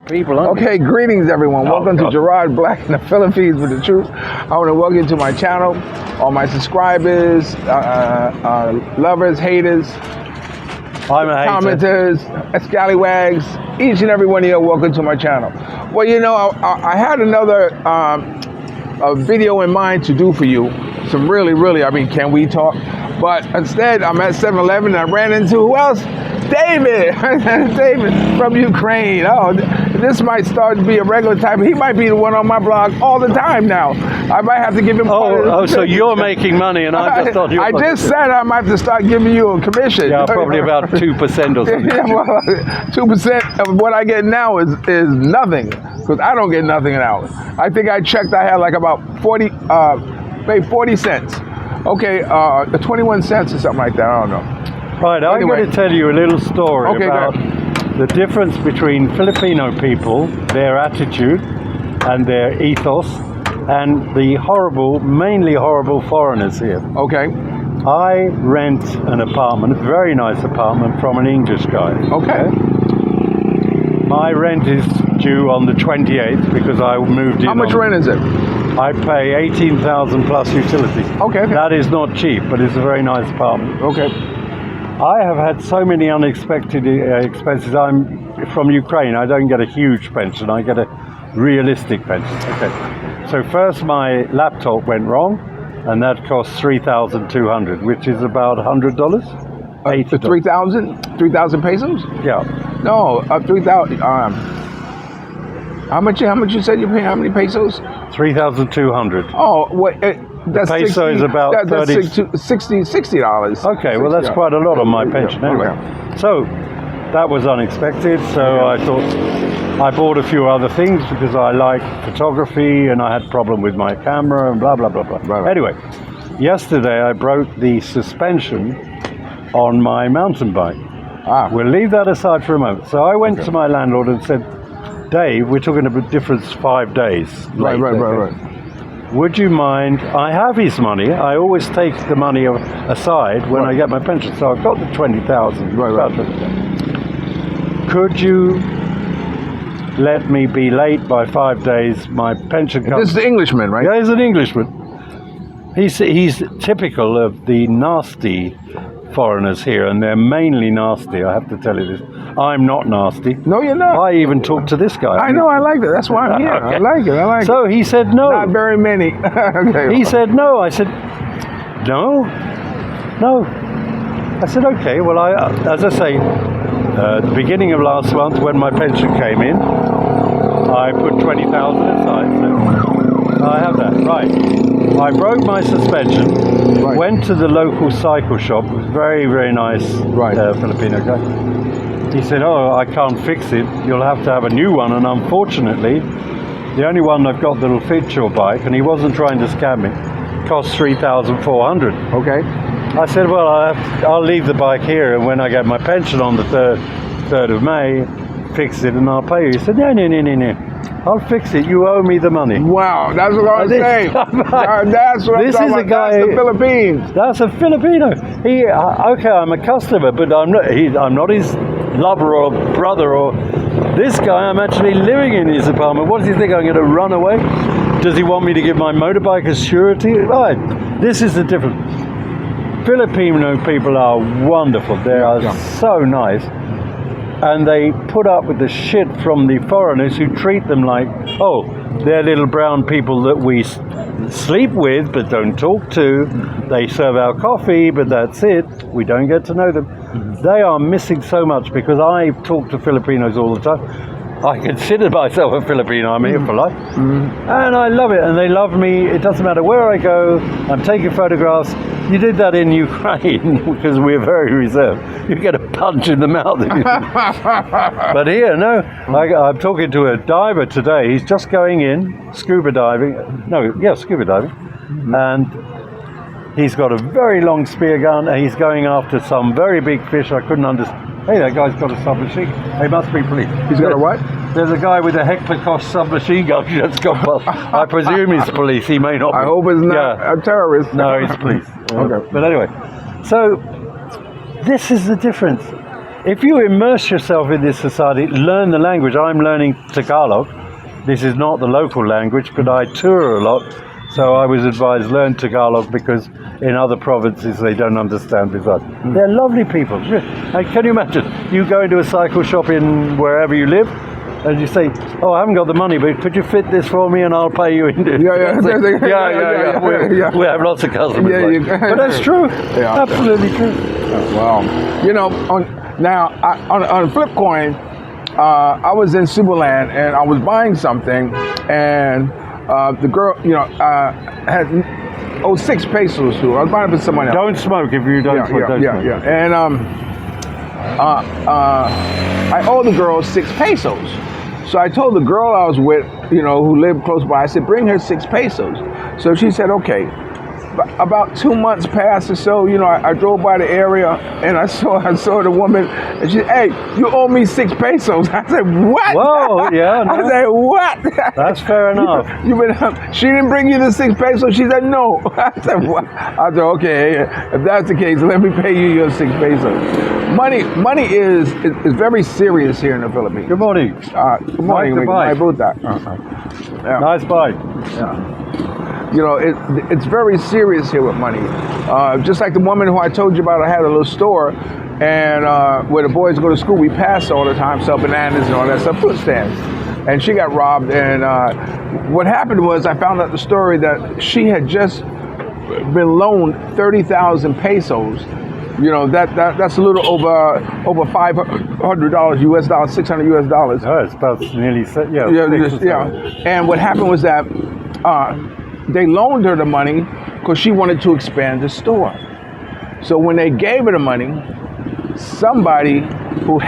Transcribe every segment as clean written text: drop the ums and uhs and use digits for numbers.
people, aren't Okay, greetings everyone. Oh, Welcome God. to Gerard Black in the Philippines with the truth. I want to welcome you to my channel. All my subscribers, lovers, haters, I'm a hater. commenters, scallywags, each and every one of you are welcome to my channel. Well, you know, I had another a video in mind to do for you. Some really, I mean, can we talk? But instead, I'm at 7-Eleven and I ran into who else? David! David from Ukraine. Oh, this might start to be a regular type. He might be the one on my blog all the time now. I might have to give him so you're making money and I just thought you were. I just said I might have to start giving you a commission. Yeah, probably about 2% or something. Yeah, well, 2% of what I get now is nothing, because I don't get nothing now. I think I checked, I had like about 40 cents. Okay, 21 cents or something like that, I don't know. Right, I'm going to tell you a little story about the difference between Filipino people, their attitude and their ethos, and the mainly horrible foreigners here. Okay. I rent an apartment, a very nice apartment, from an English guy. Okay. My rent is due on the 28th because I moved in. How much rent is it? I pay 18,000 plus utilities. Okay. That is not cheap, but it's a very nice apartment. Okay. I have had so many unexpected expenses. I'm from Ukraine. I don't get a huge pension. I get a realistic pension. Okay. So first my laptop went wrong, and that cost $3,200, which is about $100. $80. 3,000 pesos? Yeah. No, 3,000. How much you said you pay? How many pesos? 3,200. Oh, what? That's peso 60, is about that's 30. $60. Okay, well that's quite a lot on my pension anyway. So that was unexpected. So I thought I bought a few other things because I like photography and I had a problem with my camera and blah blah blah blah. Right. Anyway, yesterday I broke the suspension on my mountain bike. We'll leave that aside for a moment. So I went to my landlord and said, Dave, we're talking about difference 5 days. Right. Would you mind? I have his money. I always take the money aside when I get my pension. So I've got the 20,000. Right. Could you let me be late by 5 days? My pension comes. This is the Englishman, right? Yeah, he's an Englishman. He's typical of the nasty foreigners here, and they're mainly nasty. I have to tell you this. I'm not nasty. No, you're not. I even talked to this guy. I know, I like it. That's why I'm here. Okay. I like it. So he said no. Not very many. Okay. He said no. I said no. I said okay. Well, as I say, at the beginning of last month when my pension came in, I put 20,000 aside. So I have that. Right. I broke my suspension. Right. Went to the local cycle shop. It was very nice. Right. Filipino guy. He said, oh, I can't fix it. You'll have to have a new one. And unfortunately, the only one I've got that'll fit your bike, and he wasn't trying to scam me, costs 3,400. Okay. I said, well, I'll leave the bike here, and when I get my pension on the 3rd of May, fix it and I'll pay you. He said, no. I'll fix it. You owe me the money. Wow, that's what I'm saying. That's what I'm talking about. That's the Philippines. That's a Filipino. Okay, I'm a customer, but I'm not his lover or brother or this guy. I'm actually living in his apartment. What does he think? I'm going to run away? Does he want me to give my motorbike as surety? Right. This is the difference. Filipino people are wonderful. They are so nice. And they put up with the shit from the foreigners who treat them like, oh, they're little brown people that we sleep with but don't talk to. They serve our coffee, but that's it. We don't get to know them. They are missing so much because I talk to Filipinos all the time. I consider myself a Filipino. I'm here for life. And I love it. And they love me. It doesn't matter where I go. I'm taking photographs. You did that in Ukraine because we're very reserved. You get a punch in the mouth. But here, no. I'm talking to a diver today. He's just going in, scuba diving. Scuba diving. And he's got a very long spear gun. And he's going after some very big fish. I couldn't understand. Hey, that guy's got a submachine. He must be police. He's got a what? There's a guy with a Heckler-Koch submachine gun just got past. I presume he's police. He may not be. I hope it's not a terrorist. No, he's police. Okay. But anyway, so this is the difference. if you immerse yourself in this society, learn the language. I'm learning Tagalog. This is not the local language, but I tour a lot. So I was advised, learn Tagalog, because in other provinces they don't understand besides. They're lovely people. And can you imagine, you go into a cycle shop in wherever you live, and you say, oh, I haven't got the money, but could you fit this for me and I'll pay you in it? Yeah. We have lots of customers. But that's true. Yeah. Absolutely true. Well, you know, on the flip coin, I was in Superland and I was buying something, and the girl, had 6 pesos to her. I was buying it for someone else. Don't smoke if you don't smoke. Don't smoke. And I owe the girl 6 pesos. So I told the girl I was with, who lived close by, I said, bring her 6 pesos. So she said, okay. About 2 months passed or so, I drove by the area and I saw the woman, and she said, hey, you owe me 6 pesos. I said, what? Whoa, yeah. No. I said, what? That's fair enough. She didn't bring you the 6 pesos? She said, no. I said, what? I said, okay, if that's the case, let me pay you your 6 pesos. Money is very serious here in the Philippines. Good morning. Good morning. Nice to buy. Yeah. Nice buy. Yeah. It's very serious here with money. Just like the woman who I told you about, I had a little store, and where the boys go to school, we pass all the time, sell bananas and all that stuff, fruit stands. And she got robbed, and what happened was I found out the story that she had just been loaned 30,000 pesos. That's a little over $500 US dollars, $600 US dollars. Oh, it's about nearly yeah. And what happened was that they loaned her the money because she wanted to expand the store. So when they gave her the money, somebody who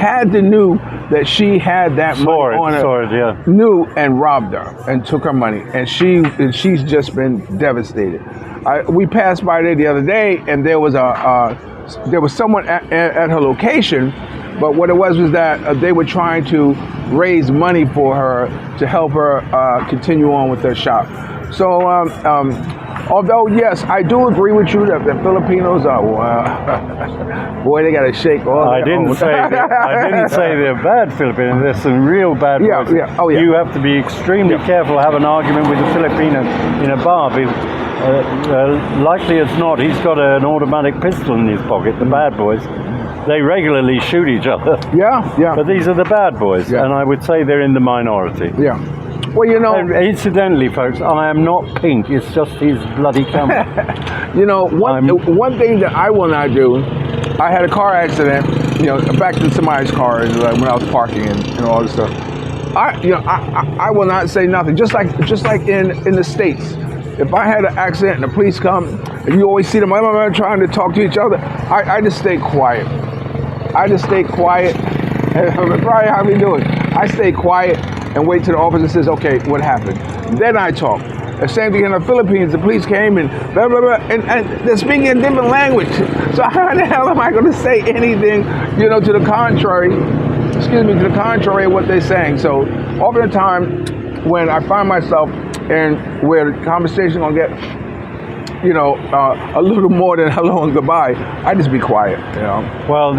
knew that she had that money on her, knew and robbed her and took her money, and she's just been devastated. We passed by there the other day, and there was someone at her location, but what it was that they were trying to raise money for her to help her continue on with their shop. So, although yes, I do agree with you that the Filipinos are, boy, they got to shake all. I didn't say they're bad Filipinos. There's some real bad boys. Yeah. Oh, yeah. You have to be extremely careful. Have an argument with a Filipino in a bar. Likely as not, he's got an automatic pistol in his pocket. The bad boys, they regularly shoot each other. Yeah. But these are the bad boys, and I would say they're in the minority. Yeah. Well, And incidentally, folks, I am not pink. It's just his bloody camera. One thing that I will not do. I had a car accident. Back to somebody's car when I was parking and all this stuff. I will not say nothing. Just like in the States. If I had an accident and the police come, and you always see them trying to talk to each other, I just stay quiet. Brian, how we doing? I stay quiet and wait till the officer says, okay, what happened? Then I talk. The same thing in the Philippines. The police came and blah, blah, blah, and they're speaking a different language. So how the hell am I going to say anything, to the contrary of what they're saying? So often the time when I find myself in where the conversation going to get, a little more than hello and goodbye, I just be quiet, Well,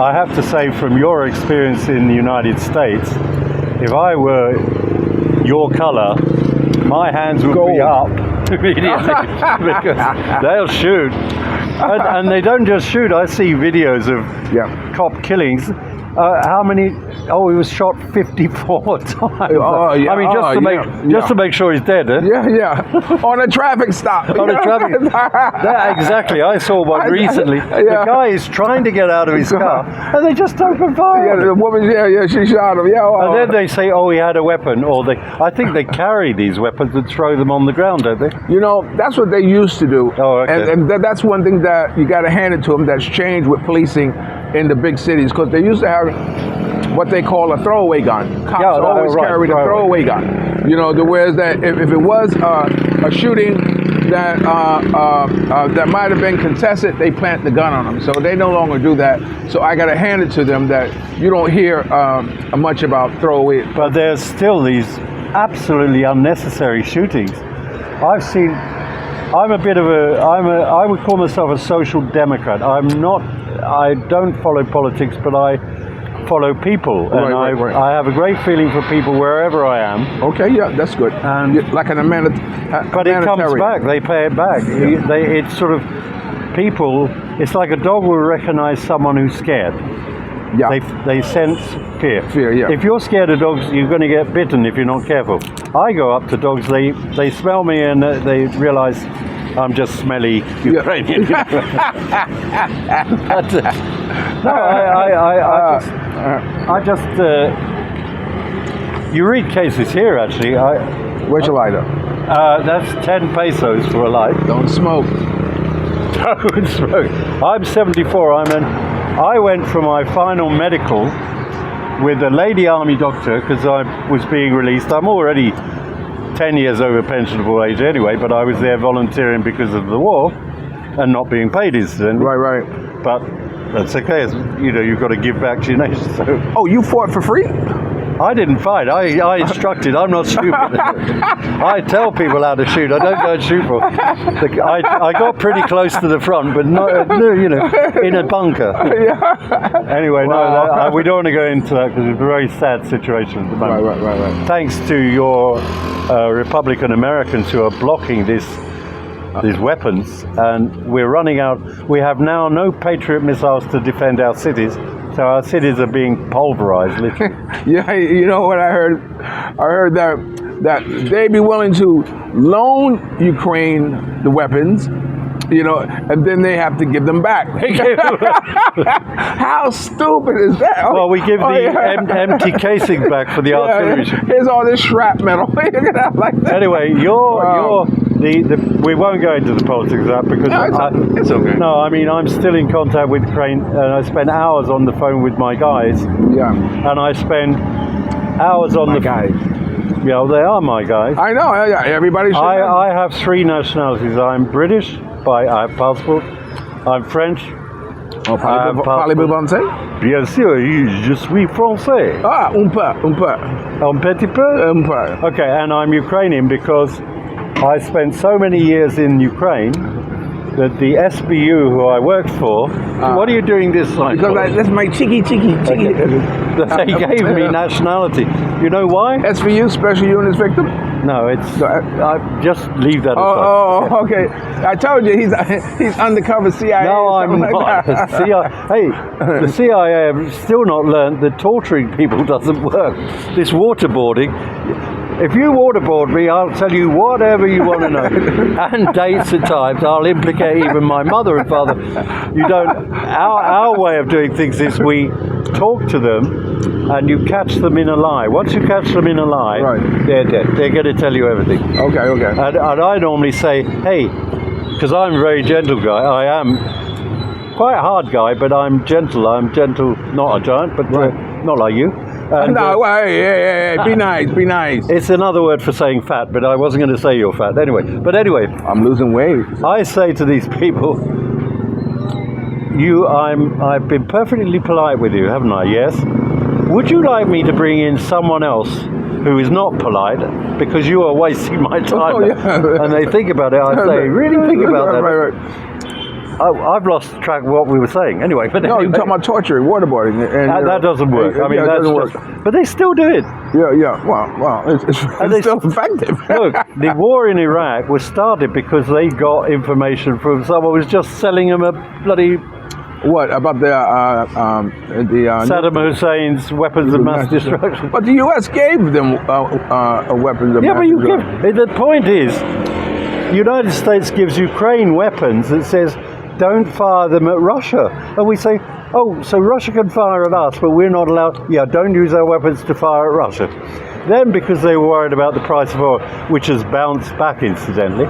I have to say, from your experience in the United States, if I were your color, my hands would be up immediately because they'll shoot. And they don't just shoot. I see videos of cop killings. How many? Oh, he was shot 54 times. Oh, yeah. I mean, just to make sure he's dead. Eh? Yeah. On a traffic stop. Exactly. I saw one recently. The guy is trying to get out of his car, and they just open fire. Yeah, the woman. Yeah, she shot him. Yeah. And then they say, "Oh, he had a weapon," or I think they carry these weapons and throw them on the ground, don't they? That's what they used to do. Oh, okay. And that's one thing that you got to hand it to them. That's changed with policing in the big cities, because they used to have what they call a throwaway gun. Cops always carried a throwaway gun. Whereas that if it was a shooting that might have been contested, they plant the gun on them. So they no longer do that. So I got to hand it to them that you don't hear much about throwaway. But there's still these absolutely unnecessary shootings. I've seen. I would call myself a social democrat. I'm not I don't follow politics, but I follow people, and Right. I have a great feeling for people wherever I am. Okay, yeah, that's good. And Like an but it comes back. They pay it back. It's sort of people. It's like a dog will recognize someone who's scared. Yeah. They sense fear. Fear, yeah. If you're scared of dogs, you're going to get bitten if you're not careful. I go up to dogs. They smell me and they realize I'm just smelly Ukrainian. But, no, I just you read cases here actually. Where's your lighter? That's 10 pesos for a light. Don't smoke. Don't smoke. I'm 74. I went for my final medical with a lady army doctor because I was being released. I'm already 10 years over pensionable age anyway, but I was there volunteering because of the war and not being paid incidentally. Right. But that's okay. You've got to give back to your nation. So Oh, you fought for free? I didn't fight. I instructed. I'm not stupid. I tell people how to shoot. I don't go and shoot for. I got pretty close to the front, but not, in a bunker. Anyway, no, we don't want to go into that because it's a very sad situation at the moment. Right. Thanks to your Republican Americans who are blocking these weapons, and we're running out. We have now no Patriot missiles to defend our cities. So our cities are being pulverized, literally. Yeah, you know what I heard? I heard that they'd be willing to loan Ukraine the weapons, and then they have to give them back. How stupid is that? Well, we give empty casing back for the artillery. Here's all this shrapnel. Like that. Anyway, we won't go into the politics of that because it's okay. No, I mean I'm still in contact with Ukraine, and I spend hours on the phone with my guys. Yeah. And I spend hours on the guys. Yeah, they are my guys. I know. Yeah, everybody should. I have 3 nationalities. I'm British. I have passport. I'm French. Parlez-vous français? Bien sûr, je suis français. Ah, un peu. Un petit peu? Un peu. Okay, and I'm Ukrainian because I spent so many years in Ukraine that the SBU who I worked for, what are you doing this time? Because that's my cheeky. They gave me nationality. You know why? SVU, Special Units Victim? No, it's. I just leave that aside. Oh, okay. I told you he's undercover CIA. No, I'm not. Hey, the CIA have still not learned that torturing people doesn't work. This waterboarding. If you waterboard me, I'll tell you whatever you want to know, and dates and times. I'll implicate even my mother and father. You don't. Our way of doing things is we talk to them, and you catch them in a lie. Once you catch them in a lie, they're dead. They're going to tell you everything. Okay. And I normally say, hey, because I'm a very gentle guy. I am quite a hard guy, but I'm gentle. I'm gentle, not a giant, but not like you. And, no, hey, be nice. It's another word for saying fat, but I wasn't going to say you're fat. Anyway, I'm losing weight. I say to these people, I've been perfectly polite with you, haven't I? Yes. Would you like me to bring in someone else who is not polite because you are wasting my time? Oh, yeah. And they think about it. I say, really think about that. Right. I've lost track of what we were saying. Anyway, but no, you're talking about torture, waterboarding, and that doesn't work. I mean, that doesn't work. But they still do it. Yeah. Well, it's still effective. Look, the war in Iraq was started because they got information from someone who was just selling them a bloody. What about the Saddam Hussein's weapons of mass destruction? But the U.S. gave them weapons of mass destruction. Yeah, but the point is, the United States gives Ukraine weapons that says, don't fire them at Russia. And we say, oh, so Russia can fire at us, but we're not allowed. Yeah, don't use our weapons to fire at Russia. Then, because they were worried about the price of oil, which has bounced back incidentally,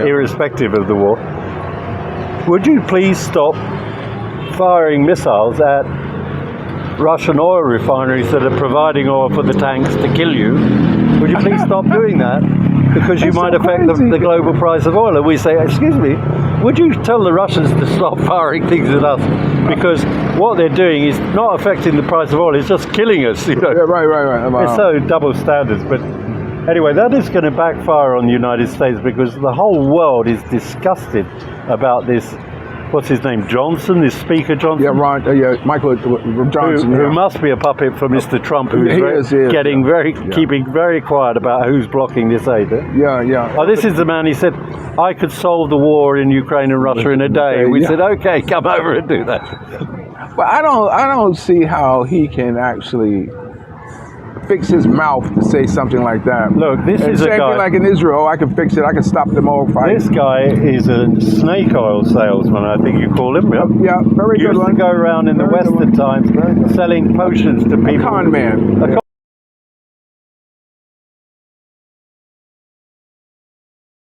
irrespective of the war, would you please stop firing missiles at Russian oil refineries that are providing oil for the tanks to kill you? Would you please stop doing that? Because you might affect the global price of oil. And we say, excuse me, would you tell the Russians to stop firing things at us? Because what they're doing is not affecting the price of oil, it's just killing us. Yeah, right. It's so double standards. But anyway, that is going to backfire on the United States because the whole world is disgusted about this what's his name, Johnson, this Speaker Johnson? Yeah, Michael Johnson. Who must be a puppet for Mr. Trump, who's keeping very quiet about who's blocking this aid. Yeah. Oh, this is the man. He said, "I could solve the war in Ukraine and Russia in a day." We said, "Okay, come over and do that." But I don't see how he can actually fix his mouth to say something like that. Look, this is a guy. Same thing like in Israel. I can fix it. I can stop them all fighting. This guy is a snake oil salesman, I think you call him. Yeah, very good one. Used to go around in the Western times selling potions to people. A con man.